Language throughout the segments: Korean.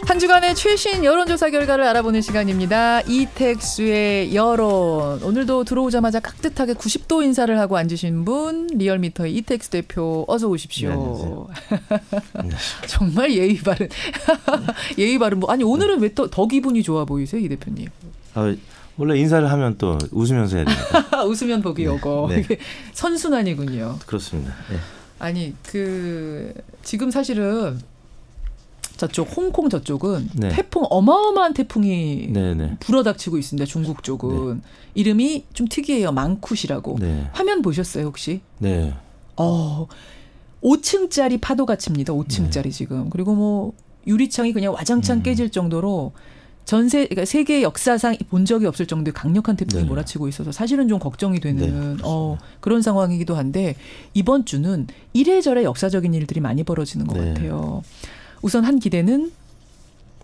한 주간의 최신 여론조사 결과를 알아보는 시간입니다. 이택수의 여론. 오늘도 들어오자마자 깍듯하게 90도 인사를 하고 앉으신 분, 리얼미터의 이택수 대표 어서 오십시오. 네. 정말 예의 바른. 예의 바른. 아니 오늘은 왜 더 기분이 좋아 보이세요, 이 대표님? 원래 인사를 하면 또 웃으면서 해야 됩니다. 웃으면 복이 오고. 네. 이게 선순환이군요. 그렇습니다. 네. 아니 지금 사실은 저쪽 홍콩 저쪽은 네. 태풍 어마어마한 태풍이 네. 불어닥치고 있습니다. 중국 쪽은. 네. 이름이 좀 특이해요. 망쿠시라고. 네. 화면 보셨어요 혹시? 네. 5층짜리 파도가 칩니다. 5층짜리 네. 지금. 그리고 뭐 유리창이 그냥 와장창 깨질 정도로 그러니까 세계 역사상 본 적이 없을 정도의 강력한 태풍이 네. 몰아치고 있어서 사실은 좀 걱정이 되는 네, 그런 상황이기도 한데 이번 주는 이래저래 역사적인 일들이 많이 벌어지는 것 네. 같아요. 우선 한 기대는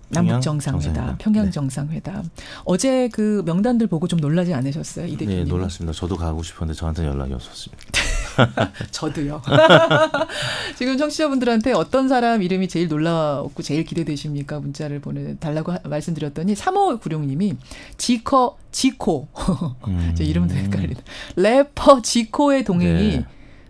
남북 정상회담, 평양 네. 정상회담. 어제 그 명단들 보고 좀 놀라지 않으셨어요, 이 대표님? 네, 놀랐습니다. 저도 가고 싶었는데 저한테는 연락이 없었습니다. 저도요. 지금 청취자분들한테 어떤 사람 이름이 제일 놀라웠고 제일 기대되십니까? 문자를 보내달라고 말씀드렸더니 3596님이 지코 제 이름도 헷갈리네. 래퍼 지코의 동행이 네.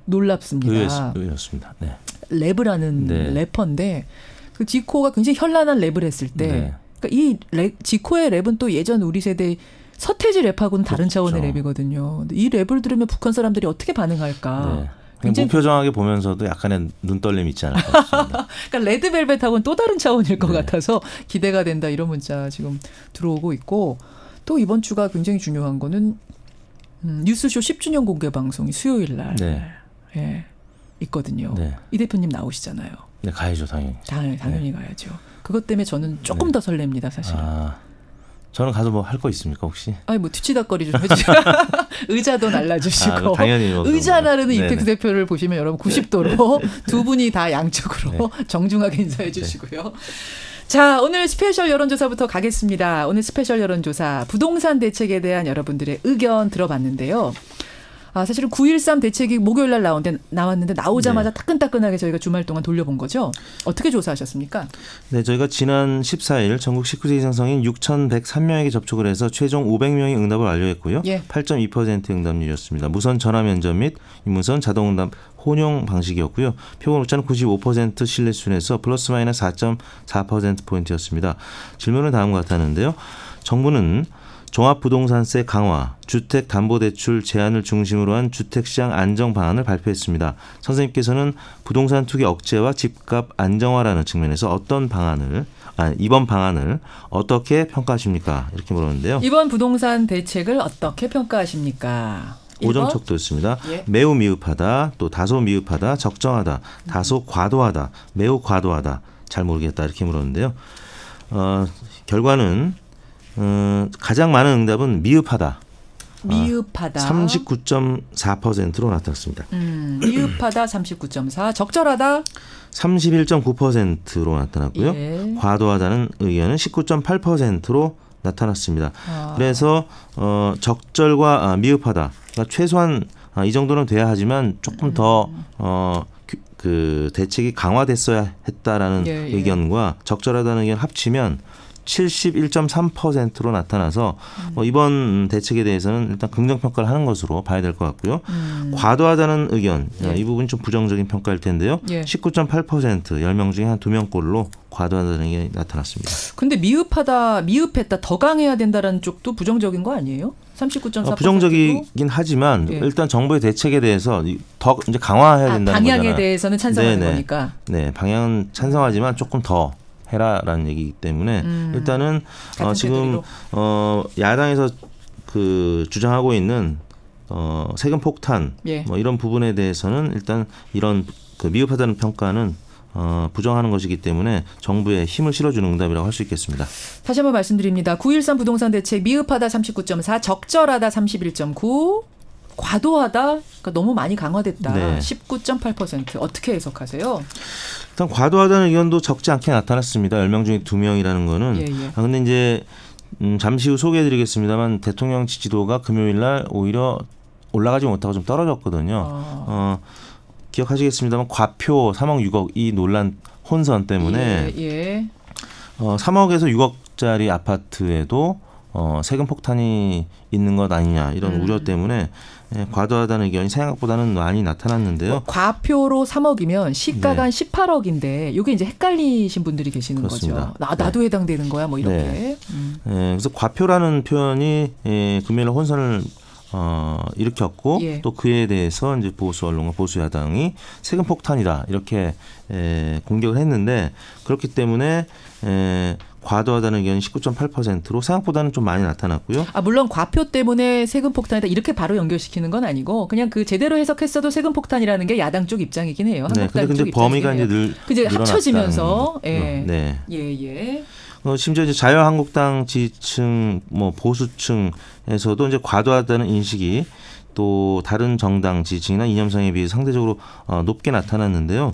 놀랍습니다. 의외였습니다. 네. 랩을 하는 래퍼인데 그 지코가 굉장히 현란한 랩을 했을 때 네. 그러니까 이 지코의 랩은 또 예전 우리 세대 서태지 랩하고는 다른 그렇죠. 차원의 랩이거든요. 근데 이 랩을 들으면 북한 사람들이 어떻게 반응할까? 네. 굉장히 무표정하게 보면서도 약간의 눈떨림이 있지 않을까 싶습니다. 그러니까 레드벨벳하고는 또 다른 차원일 것 네. 같아서 기대가 된다 이런 문자 지금 들어오고 있고 또 이번 주가 굉장히 중요한 거는 뉴스쇼 10주년 공개 방송이 수요일 날 예, 있거든요. 네. 이 대표님 나오시잖아요. 네, 가야죠 당연히. 당연히 가야죠. 그것 때문에 저는 조금 더 설렙니다 사실. 저는 가서 뭐 할 거 있습니까 혹시? 아니 뭐 뒤치다거리 좀 해주시고 의자도 날라주시고 당연히 의자 나르는 이택수 대표를 보시면 여러분 90도로 두 분이 다 양쪽으로 정중하게 인사해 주시고요. 자, 오늘 스페셜 여론조사부터 가겠습니다. 오늘 스페셜 여론조사 부동산 대책에 대한 여러분들의 의견 들어봤는데요. 사실은 9.13 대책이 목요일 날 나왔는데 나오자마자 따끈따끈하게 저희가 주말 동안 돌려본 거죠. 어떻게 조사하셨습니까? 네, 저희가 지난 14일 전국 19세 이상 성인 6,103명에게 접촉을 해서 최종 500명이 응답을 완료했고요. 8.2% 응답률이었습니다. 무선 전화 면접 및 유무선 자동 응답 혼용 방식이었고요. 표본 오차는 95% 신뢰 수준에서 플러스 마이너스 4.4%포인트였습니다. 질문은 다음과 같았는데요. 정부는 종합부동산세 강화, 주택담보대출 제한을 중심으로 한 주택시장 안정 방안을 발표했습니다. 선생님께서는 부동산 투기 억제와 집값 안정화라는 측면에서 이번 방안을 어떻게 평가하십니까? 이렇게 물었는데요. 이번 부동산 대책을 어떻게 평가하십니까? 5점척도였습니다. 매우 미흡하다, 또 다소 미흡하다, 적정하다, 다소 과도하다, 매우 과도하다, 잘 모르겠다 이렇게 물었는데요. 결과는 가장 많은 응답은 미흡하다. 39.4%로 나타났습니다. 미흡하다 39.4, 적절하다 31.9%로 나타났고요. 과도하다는 의견은 19.8%로 나타났습니다. 그래서 적절과 미흡하다, 그러니까 최소한 이 정도는 돼야 하지만 조금 더 그 대책이 강화됐어야 했다라는 의견과 적절하다는 의견 합치면 71.3%로 나타나서 이번 대책에 대해서는 일단 긍정평가를 하는 것으로 봐야 될 것 같고요. 과도하다는 의견, 이 부분이 좀 부정적인 평가일 텐데요. 19.8%, 10명 중에 한 2명꼴로 과도하다는 의견이 나타났습니다. 근데 미흡했다, 더 강해야 된다는 쪽도 부정적인 거 아니에요? 39.4%도? 부정적이긴 하지만 일단 정부의 대책에 대해서 더 이제 강화해야 된다는 방향에 거잖아요. 대해서는 찬성하는 거니까. 네, 방향은 찬성하지만 조금 더 해라라는 얘기이기 때문에 일단은 지금 야당에서 그 주장하고 있는 세금 폭탄 뭐 이런 부분에 대해서는 일단 이런 그 미흡하다는 평가는 부정하는 것이기 때문에 정부에 힘을 실어주는 응답이라고 할 수 있겠습니다. 다시 한번 말씀드립니다. 9.13 부동산 대책 미흡하다 39.4, 적절하다 31.9, 과도하다, 그러니까 너무 많이 강화됐다 19.8%. 어떻게 해석하세요? 일단 과도하다는 의견도 적지 않게 나타났습니다. 10명 중에 2명이라는 거는. 근데 이제 잠시 후 소개해드리겠습니다만 대통령 지지도가 금요일 날 오히려 올라가지 못하고 좀 떨어졌거든요. 기억하시겠습니다만 과표 3억 6억 이 논란 혼선 때문에 3억에서 6억짜리 아파트에도 세금 폭탄이 있는 것 아니냐 이런 우려 때문에 과도하다는 의견이 생각보다는 많이 나타났는데요. 과표로 3억이면 시가가 한 18억인데 이게 이제 헷갈리신 분들이 계시는 그렇습니다. 거죠. 나도 해당되는 거야 뭐 이렇게. 네. 그래서 과표라는 표현이 금요일 혼선을 일으켰고 또 그에 대해서 이제 보수 언론과 보수 야당이 세금 폭탄이다 이렇게 공격을 했는데 그렇기 때문에 과도하다는 의견이 19.8%로 생각보다는 좀 많이 나타났고요. 물론 과표 때문에 세금 폭탄이다 이렇게 바로 연결시키는 건 아니고 그냥 그 제대로 해석했어도 세금 폭탄이라는 게 야당 쪽 입장이긴 해요. 한국당 근데 범위가 이제 이제 합쳐지면서 심지어 이제 자유한국당 지지층, 보수층에서도 이제 과도하다는 인식이 또 다른 정당 지지층이나 이념상에 비해 상대적으로 높게 나타났는데요.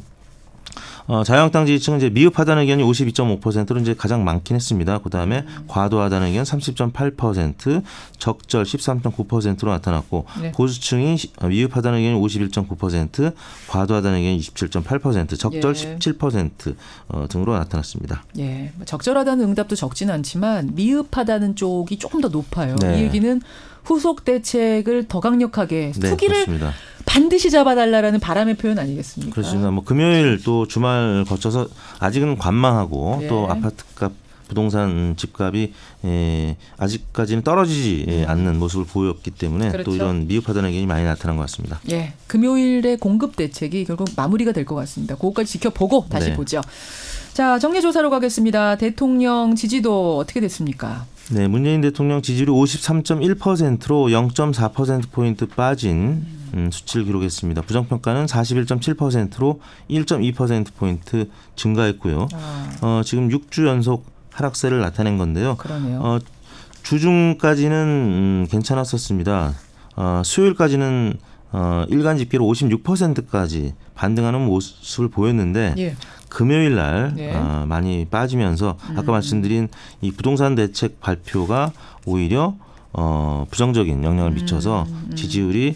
자유한국당 지지층은 이제 미흡하다는 의견이 52.5%로 이제 가장 많긴 했습니다. 그 다음에 과도하다는 의견 30.8%, 적절 13.9%로 나타났고 보수층이 미흡하다는 의견이 51.9%, 과도하다는 의견이 27.8%, 적절 17% 등으로 나타났습니다. 예, 적절하다는 응답도 적진 않지만 미흡하다는 쪽이 조금 더 높아요. 이 얘기는 후속 대책을 더 강력하게 투기를 그렇습니다. 반드시 잡아달라는 바람의 표현 아니겠습니까? 그렇습니다. 금요일 또 주말 거쳐서 아직은 관망하고 또 아파트값, 부동산 집값이 아직까지는 떨어지지 않는 모습을 보였기 때문에 또 이런 미흡하다는 의견이 많이 나타난 것 같습니다. 예, 금요일의 공급 대책이 결국 마무리가 될 것 같습니다. 그것까지 지켜보고 다시 보죠. 자, 정례조사로 가겠습니다. 대통령 지지도 어떻게 됐습니까? 네, 문재인 대통령 지지율이 53.1%로 0.4%포인트 빠진 수치를 기록했습니다. 부정평가는 41.7%로 1.2%포인트 증가했고요. 지금 6주 연속 하락세를 나타낸 건데요. 그러네요. 주중까지는 괜찮았었습니다. 수요일까지는 일간 집계로 56%까지 반등하는 모습을 보였는데 금요일 날 많이 빠지면서 아까 말씀드린 이 부동산 대책 발표가 오히려 부정적인 영향을 미쳐서 지지율이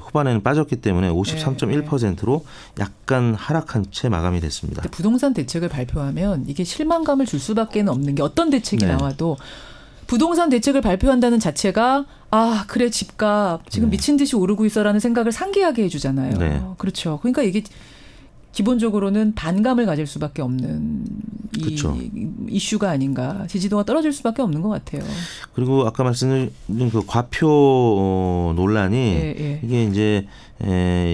후반에는 빠졌기 때문에 53.1%로 약간 하락한 채 마감이 됐습니다. 부동산 대책을 발표하면 이게 실망감을 줄 수밖에 없는 게 어떤 대책이 나와도 부동산 대책을 발표한다는 자체가 그래 집값 지금 미친 듯이 오르고 있어라는 생각을 상기하게 해주잖아요. 그렇죠. 그러니까 이게 기본적으로는 반감을 가질 수밖에 없는 이슈가 아닌가. 지지도가 떨어질 수밖에 없는 것 같아요. 그리고 아까 말씀드린 그 과표 논란이 이게 이제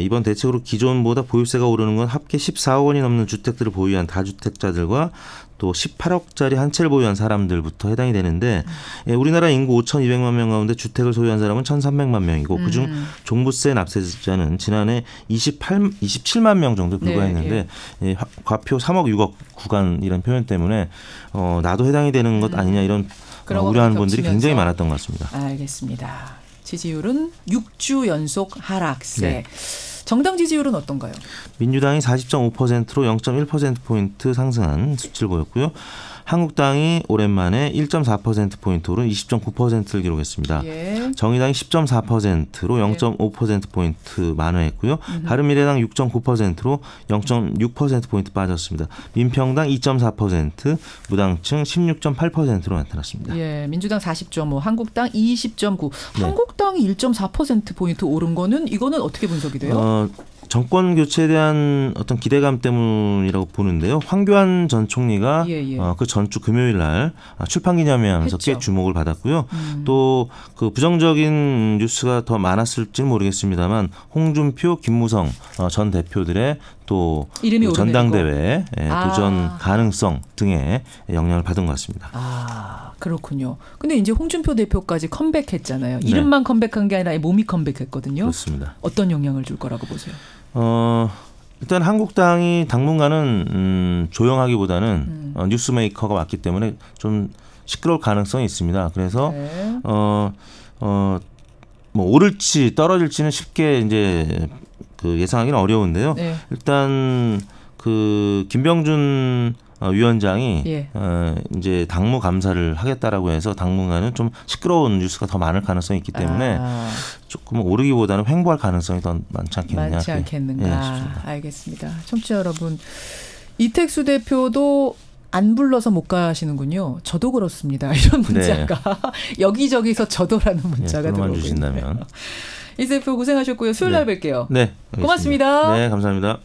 이번 대책으로 기존보다 보유세가 오르는 건 합계 14억 원이 넘는 주택들을 보유한 다주택자들과 또 18억짜리 한 채를 보유한 사람들부터 해당이 되는데 우리나라 인구 5,200만 명 가운데 주택을 소유한 사람은 1,300만 명이고 그중 종부세 납세자는 지난해 27만 명 정도 불과했는데 과표 3억 6억 구간이라는 표현 때문에 나도 해당이 되는 것 아니냐 이런 우려하는 분들이 굉장히 많았던 것 같습니다. 알겠습니다. 지지율은 6주 연속 하락세. 정당 지지율은 어떤가요? 민주당이 40.5%로 0.1%포인트 상승한 수치를 보였고요. 한국당이 오랜만에 1.4%포인트 오른 20.9%를 기록했습니다. 정의당이 10.4%로 0.5%포인트 만회했고요. 바른미래당 6.9%로 0.6%포인트 빠졌습니다. 민평당 2.4%, 무당층 16.8%로 나타났습니다. 민주당 40.5, 한국당 20.9. 한국당이 1.4%포인트 오른 거는 이거는 어떻게 분석이 돼요? 정권 교체에 대한 어떤 기대감 때문이라고 보는데요. 황교안 전 총리가 그 전주 금요일 날 출판 기념회 하면서 꽤 주목을 받았고요. 또 그 부정적인 뉴스가 더 많았을지는 모르겠습니다만 홍준표, 김무성 전 대표들의 또 전당대회 도전 가능성 등에 영향을 받은 것 같습니다. 그렇군요. 근데 이제 홍준표 대표까지 컴백했잖아요. 이름만 컴백한 게 아니라 몸이 컴백했거든요. 그렇습니다. 어떤 영향을 줄 거라고 보세요? 일단 한국당이 당분간은 조용하기보다는 뉴스메이커가 왔기 때문에 좀 시끄러울 가능성이 있습니다. 그래서 뭐 오를지 떨어질지는 쉽게 이제 그 예상하기는 어려운데요. 일단 그 김병준 위원장이 이제 당무 감사를 하겠다라고 해서 당분간은 좀 시끄러운 뉴스가 더 많을 가능성이 있기 때문에 조금 오르기보다는 횡보할 가능성이 더 많지 않겠는가. 알겠습니다. 청취자 여러분, 이택수 대표도 안 불러서 못 가시는군요. 저도 그렇습니다. 이런 문자가 네. 여기저기서 저도라는 문자가 들어오고 주신다면. 이 대표 고생하셨고요. 수요일 날 뵐게요. 네. 고맙습니다. 네, 감사합니다.